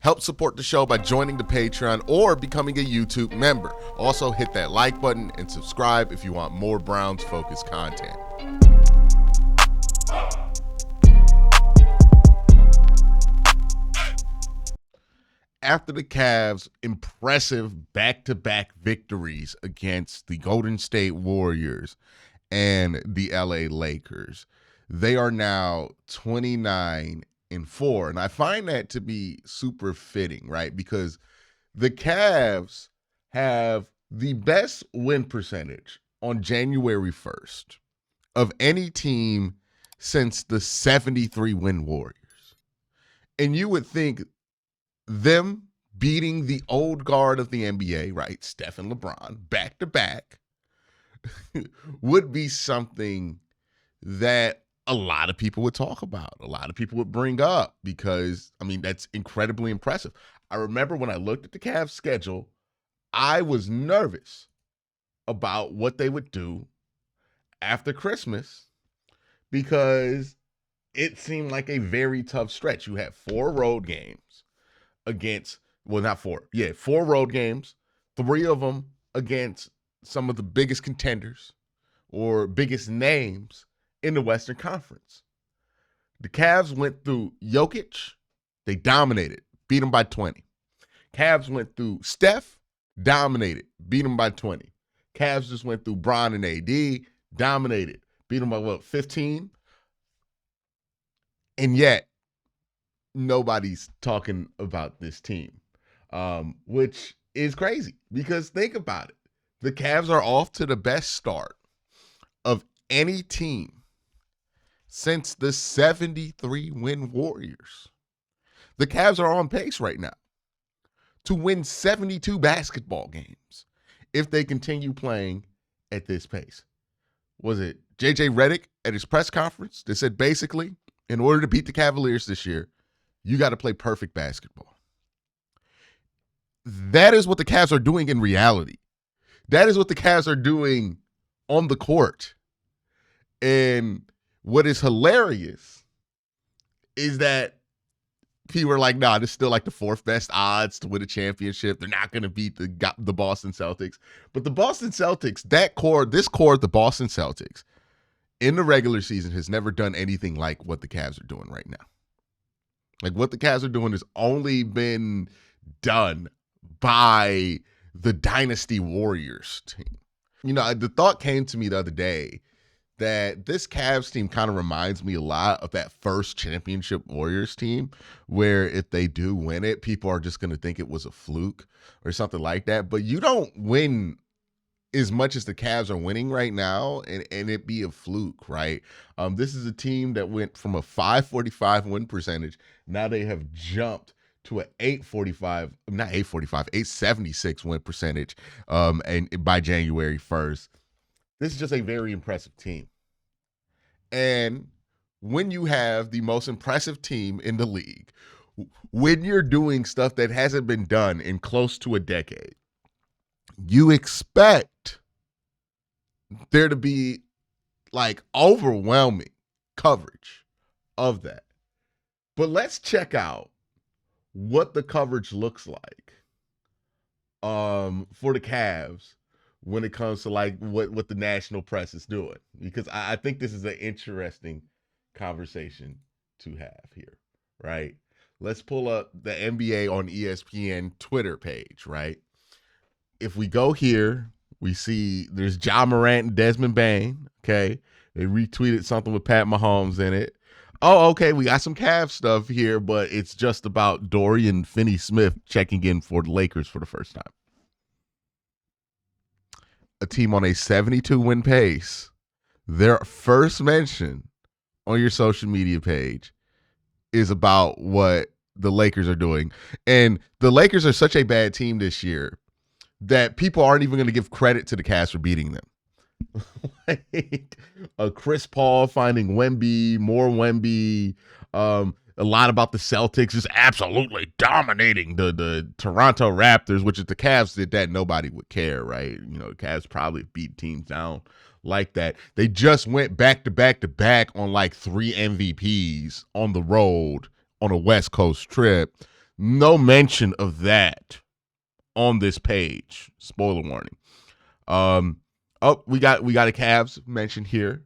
Help support the show by joining the Patreon or becoming a YouTube member. Also, hit that like button and subscribe if you want more Browns-focused content. After the Cavs' impressive back-to-back victories against the Golden State Warriors and the LA Lakers, they are now 29-4. And I find that to be super fitting, right? Because the Cavs have the best win percentage on January 1st of any team since the 73-win Warriors. And you would think them beating the old guard of the NBA, right, Steph and LeBron, back-to-back, would be something that a lot of people would talk about, a lot of people would bring up because, I mean, that's incredibly impressive. I remember when I looked at the Cavs schedule, I was nervous about what they would do after Christmas because it seemed like a very tough stretch. You had 4 road games against, well, not 4. Yeah, 4 road games, 3 of them against some of the biggest contenders or biggest names in the Western Conference. The Cavs went through Jokic. They dominated, beat him by 20. Cavs went through Steph, dominated, beat him by 20. Cavs just went through Bron and AD, dominated, beat him by, 15? And yet, nobody's talking about this team, which is crazy because think about it. The Cavs are off to the best start of any team since the 73-win Warriors. The Cavs are on pace right now to win 72 basketball games if they continue playing at this pace. Was it J.J. Redick at his press conference that said basically, in order to beat the Cavaliers this year, you got to play perfect basketball? That is what the Cavs are doing in reality. That is what the Cavs are doing on the court. And what is hilarious is that people are like, nah, this is still like the 4th best odds to win a championship. They're not going to beat the Boston Celtics. But the Boston Celtics, the Boston Celtics, in the regular season has never done anything like what the Cavs are doing right now. Like what the Cavs are doing has only been done by the Dynasty Warriors team. You know, the thought came to me the other day that this Cavs team kind of reminds me a lot of that first championship Warriors team, where if they do win it, people are just going to think it was a fluke or something like that. But you don't win as much as the Cavs are winning right now and it be a fluke, right? This is a team that went from a 545 win percentage. Now they have jumped to an 876 win percentage and by January 1st. This is just a very impressive team. And when you have the most impressive team in the league, when you're doing stuff that hasn't been done in close to a decade, you expect there to be like overwhelming coverage of that. But let's check out what the coverage looks like for the Cavs when it comes to like what the national press is doing, because I think this is an interesting conversation to have here, right? Let's pull up the NBA on ESPN Twitter page, right? If we go here, we see there's Ja Morant and Desmond Bane, okay? They retweeted something with Pat Mahomes in it. Oh, okay, we got some Cavs stuff here, but it's just about Dorian Finney-Smith checking in for the Lakers for the first time. A team on a 72-win pace, their first mention on your social media page is about what the Lakers are doing. And the Lakers are such a bad team this year that people aren't even going to give credit to the Cavs for beating them. Like Chris Paul finding Wemby, more Wemby, a lot about the Celtics just absolutely dominating the Toronto Raptors, which if the Cavs did that, nobody would care, right? You know, the Cavs probably beat teams down like that. They just went back to back to back on like 3 MVPs on the road on a West Coast trip. No mention of that on this page. Spoiler warning. We got a Cavs mentioned here.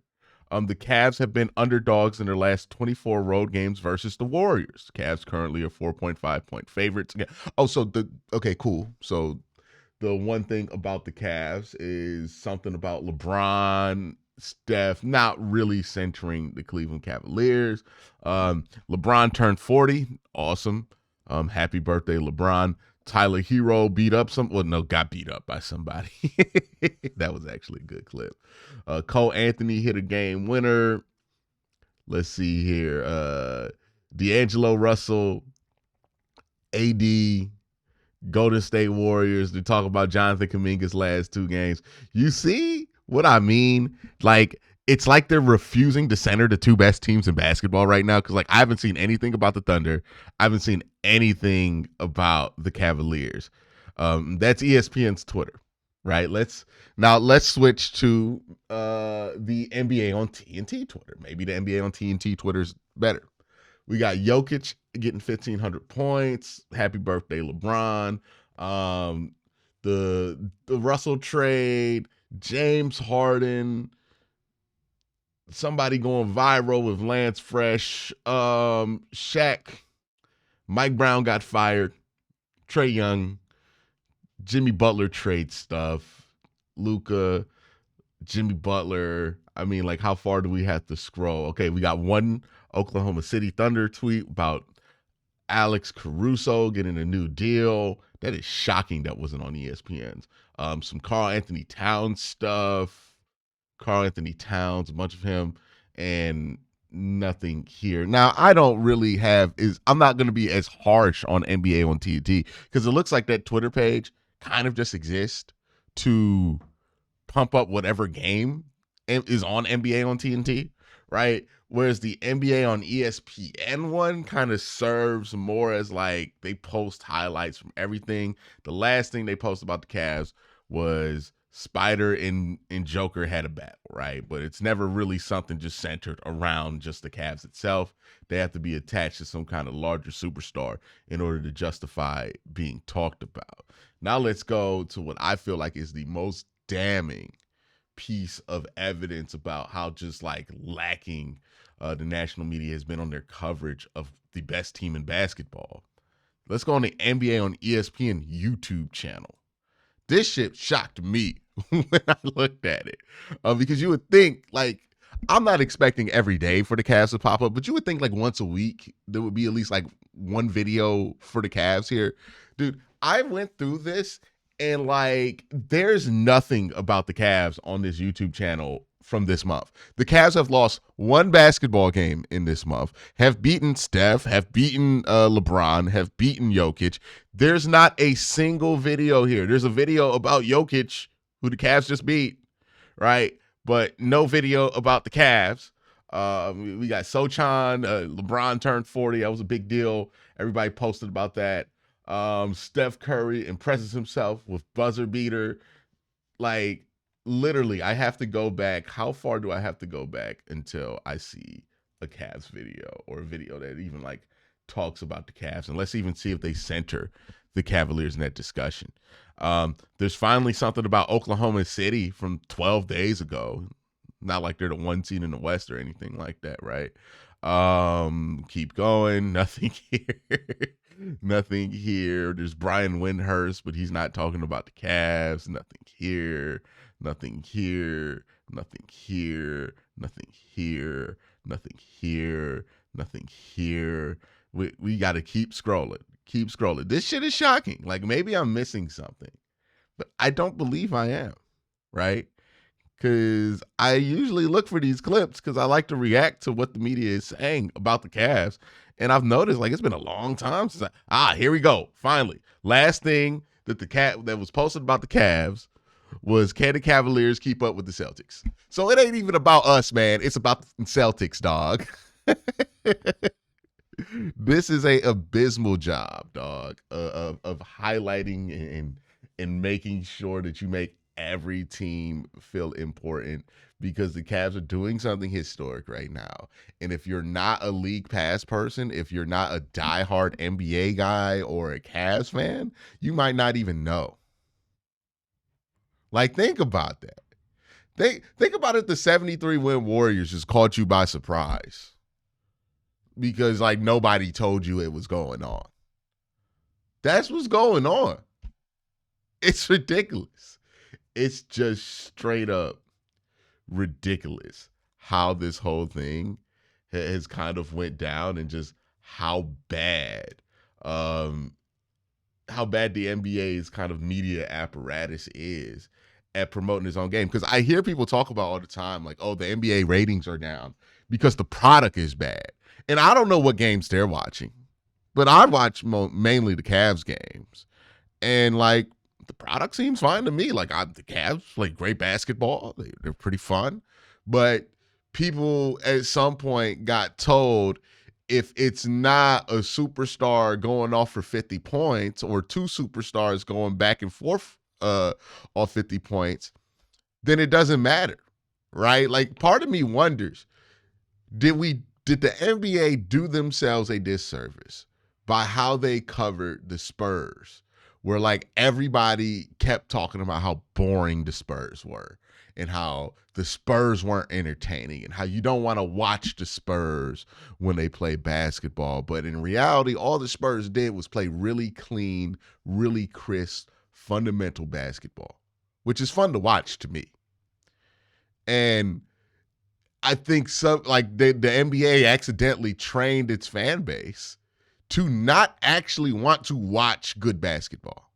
The Cavs have been underdogs in their last 24 road games versus the Warriors. The Cavs currently are 4.5-point favorites. Oh, okay, cool. So the one thing about the Cavs is something about LeBron, Steph, not really centering the Cleveland Cavaliers. LeBron turned 40. Awesome. Happy birthday, LeBron. Tyler Hero got beat up by somebody. That was actually a good clip. Cole Anthony hit a game winner. Let's see here. D'Angelo Russell, AD, Golden State Warriors. They talk about Jonathan Kuminga's last two games. You see what I mean? Like, it's like they're refusing to center the two best teams in basketball right now. Because, like, I haven't seen anything about the Thunder. I haven't seen anything about the Cavaliers. That's ESPN's Twitter, right? Let's switch to the NBA on TNT Twitter. Maybe the NBA on TNT Twitter's better. We got Jokic getting 1,500 points. Happy birthday, LeBron. The Russell trade, James Harden, somebody going viral with Lance Fresh, Shaq, Mike Brown got fired, Trae Young, Jimmy Butler trade stuff, Luka, Jimmy Butler. I mean, like, how far do we have to scroll? Okay, we got one Oklahoma City Thunder tweet about Alex Caruso getting a new deal. That is shocking that wasn't on ESPN's. Some Karl Anthony Towns stuff. Karl Anthony Towns, a bunch of him, and nothing here. Now, I'm not going to be as harsh on NBA on TNT because it looks like that Twitter page kind of just exists to pump up whatever game is on NBA on TNT, right? Whereas the NBA on ESPN one kind of serves more as like they post highlights from everything. The last thing they posted about the Cavs was Spider and Joker had a battle, right? But it's never really something just centered around just the Cavs itself. They have to be attached to some kind of larger superstar in order to justify being talked about. Now let's go to what I feel like is the most damning piece of evidence about how just like lacking the national media has been on their coverage of the best team in basketball. Let's go on the NBA on ESPN YouTube channel. This shit shocked me when I looked at it. Because you would think, like, I'm not expecting every day for the Cavs to pop up, but you would think like once a week there would be at least like one video for the Cavs here. Dude, I went through this and like there's nothing about the Cavs on this YouTube channel from this month. The Cavs have lost one basketball game in this month, have beaten Steph, have beaten LeBron, have beaten Jokic. There's not a single video here. There's a video about Jokic, who the Cavs just beat, right? But no video about the Cavs. We got Sochan. LeBron turned 40. That was a big deal. Everybody posted about that. Steph Curry impresses himself with buzzer beater. Like, literally, I have to go back. How far do I have to go back until I see a Cavs video or a video that even like talks about the Cavs? And let's even see if they center the Cavaliers in that discussion. There's finally something about Oklahoma City from 12 days ago. Not like they're the one seed in the West or anything like that, right? Keep going. Nothing here. Nothing here. There's Brian Windhurst, but he's not talking about the Cavs. Nothing here. Nothing here. Nothing here. Nothing here. Nothing here. Nothing here. We got to keep scrolling. Keep scrolling. This shit is shocking. Like, maybe I'm missing something, but I don't believe I am, right? Because I usually look for these clips because I like to react to what the media is saying about the Cavs. And I've noticed, like, it's been a long time since here we go. Finally. Last thing that that was posted about the Cavs was, can the Cavaliers keep up with the Celtics? So it ain't even about us, man. It's about the Celtics, dog. This is a abysmal job, dog, of highlighting and making sure that you make every team feel important because the Cavs are doing something historic right now. And if you're not a league pass person, if you're not a diehard NBA guy or a Cavs fan, you might not even know. Like, think about that. Think about it. The 73 win Warriors just caught you by surprise because like nobody told you it was going on. That's what's going on. It's ridiculous. It's just straight up ridiculous how this whole thing has kind of went down and just um how bad the NBA's kind of media apparatus is at promoting his own game. Because I hear people talk about all the time, like, oh, the NBA ratings are down because the product is bad. And I don't know what games they're watching, but I watch mainly the Cavs games. And, like, the product seems fine to me. Like, the Cavs play great basketball. They're pretty fun. But people at some point got told if it's not a superstar going off for 50 points or two superstars going back and forth off 50 points, then it doesn't matter, right? Like, part of me wonders, did the NBA do themselves a disservice by how they covered the Spurs, where like everybody kept talking about how boring the Spurs were and how the Spurs weren't entertaining and how you don't want to watch the Spurs when they play basketball. But in reality, all the Spurs did was play really clean, really crisp, fundamental basketball, which is fun to watch to me. And I think the NBA accidentally trained its fan base to not actually want to watch good basketball.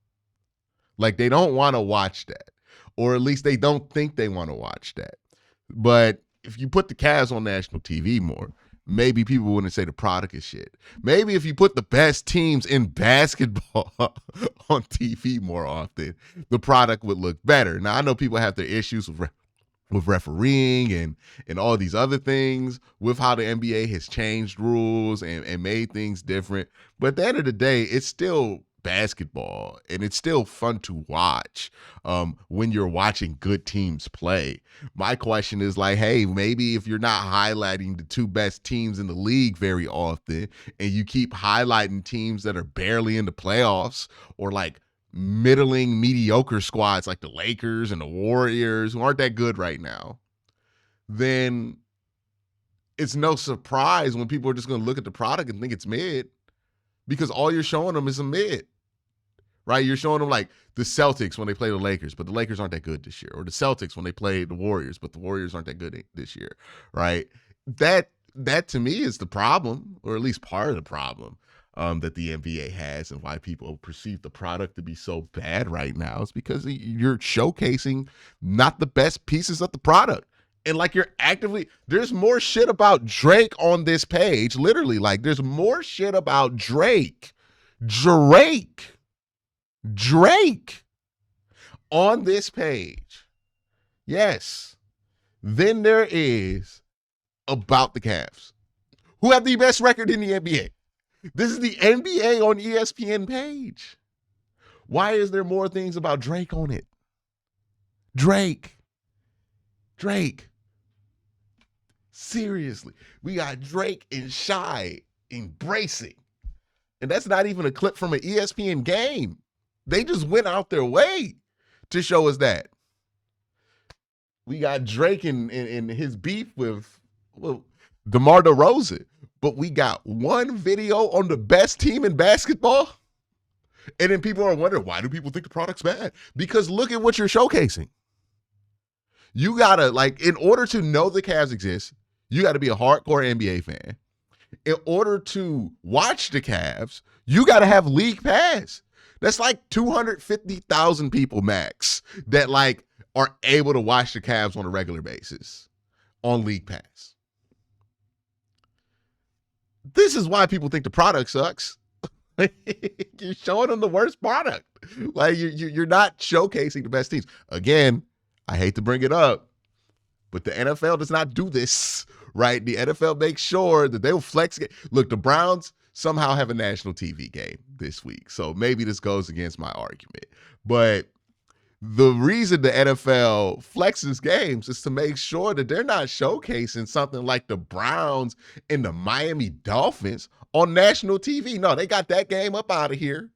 Like, they don't want to watch that, or at least they don't think they want to watch that. But if you put the Cavs on national TV more, maybe people wouldn't say the product is shit. Maybe if you put the best teams in basketball on TV more often, the product would look better. Now, I know people have their issues with refereeing and all these other things with how the NBA has changed rules and made things different. But at the end of the day, it's still basketball, and it's still fun to watch when you're watching good teams play. My question is like, hey, maybe if you're not highlighting the two best teams in the league very often and you keep highlighting teams that are barely in the playoffs or like middling mediocre squads like the Lakers and the Warriors who aren't that good right now, then it's no surprise when people are just going to look at the product and think it's mid, because all you're showing them is a mid, right? You're showing them like the Celtics when they play the Lakers, but the Lakers aren't that good this year, or the Celtics when they play the Warriors, but the Warriors aren't that good this year, right? That to me is the problem, or at least part of the problem that the NBA has, and why people perceive the product to be so bad right now is because you're showcasing not the best pieces of the product. And like, you're actively, there's more shit about Drake on this page, literally. Like, there's more shit about Drake on this page, yes, than there is about the Cavs, who have the best record in the NBA. This is the NBA on ESPN page. Why is there more things about Drake on it? Drake. Seriously. We got Drake and Shy embracing. And that's not even a clip from an ESPN game. They just went out their way to show us that. We got Drake and his beef with DeMar DeRozan. But we got one video on the best team in basketball. And then people are wondering, why do people think the product's bad? Because look at what you're showcasing. You gotta, like, in order to know the Cavs exist, you gotta be a hardcore NBA fan. In order to watch the Cavs, you gotta have League Pass. That's like 250,000 people max that like are able to watch the Cavs on a regular basis on League Pass. This is why people think the product sucks. You're showing them the worst product. Like, you're not showcasing the best teams. Again, I hate to bring it up, but the NFL does not do this, right? The NFL makes sure that they will flex. Look, the Browns somehow have a national TV game this week, so maybe this goes against my argument. But The reason the NFL flexes games is to make sure that they're not showcasing something like the Browns and the Miami Dolphins on national TV. No, they got that game up out of here.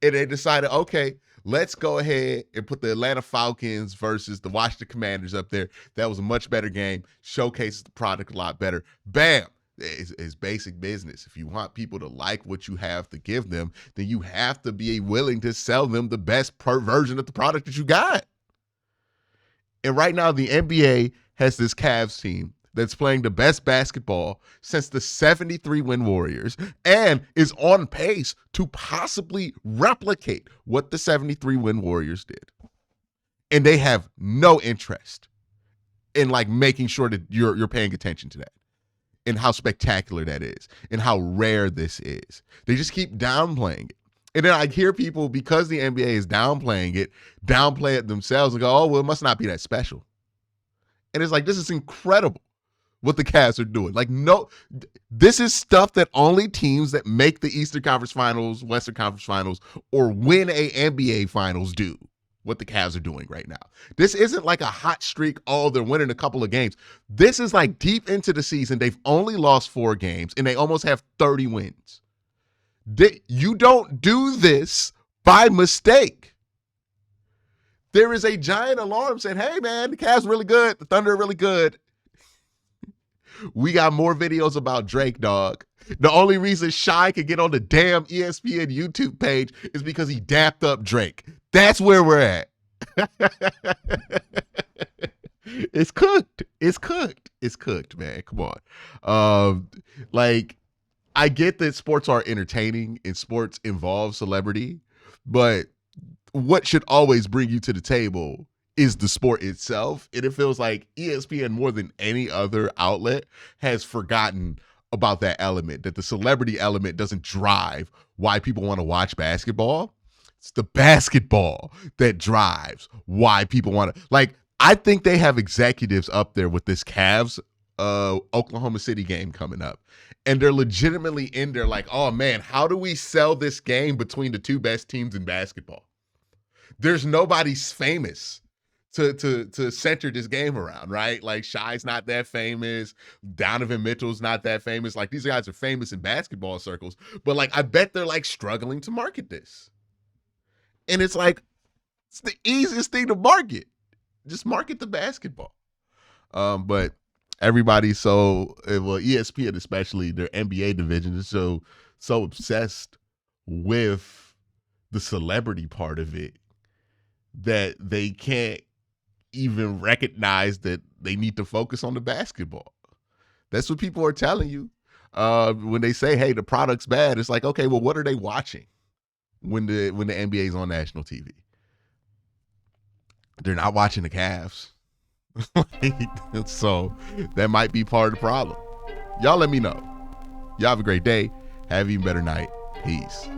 And they decided, okay, let's go ahead and put the Atlanta Falcons versus the Washington Commanders up there. That was a much better game, showcases the product a lot better. Bam. It's basic business. If you want people to like what you have to give them, then you have to be willing to sell them the best version of the product that you got. And right now, the NBA has this Cavs team that's playing the best basketball since the 73-win Warriors and is on pace to possibly replicate what the 73-win Warriors did. And they have no interest in like making sure that you're paying attention to that, and how spectacular that is, and how rare this is. They just keep downplaying it. And then I hear people, because the NBA is downplaying it, downplay it themselves and go, oh, well, it must not be that special. And it's like, this is incredible what the Cavs are doing. Like, no, this is stuff that only teams that make the Eastern Conference Finals, Western Conference Finals, or win a NBA Finals do. What the Cavs are doing right now. This isn't like a hot streak, oh, they're winning a couple of games. This is like deep into the season. They've only lost 4 games, and they almost have 30 wins. You don't do this by mistake. There is a giant alarm saying, hey, man, the Cavs are really good. The Thunder are really good. We got more videos about Drake, dog. The only reason Shy could get on the damn ESPN YouTube page is because he dapped up Drake. That's where we're at. It's cooked. It's cooked. It's cooked, man. Come on. Like, I get that sports are entertaining and sports involve celebrity, but what should always bring you to the table is the sport itself. And it feels like ESPN, more than any other outlet, has forgotten about that element, that the celebrity element doesn't drive why people want to watch basketball. It's the basketball that drives why people want to. Like, I think they have executives up there with this Cavs Oklahoma City game coming up, and they're legitimately in there like, oh man, how do we sell this game between the two best teams in basketball? There's nobody famous to center this game around, right? Like, Shy's not that famous. Donovan Mitchell's not that famous. Like, these guys are famous in basketball circles, but like, I bet they're like struggling to market this. And it's like, it's the easiest thing to market. Just market the basketball. But everybody's ESPN especially, their NBA division is so obsessed with the celebrity part of it that they can't even recognize that they need to focus on the basketball. That's what people are telling you when they say, hey, the product's bad. It's like, okay, well, what are they watching when the NBA is on national TV? They're not watching the Cavs. So that might be part of the problem. Y'all let me know. Y'all have a great day. Have an even better night. Peace.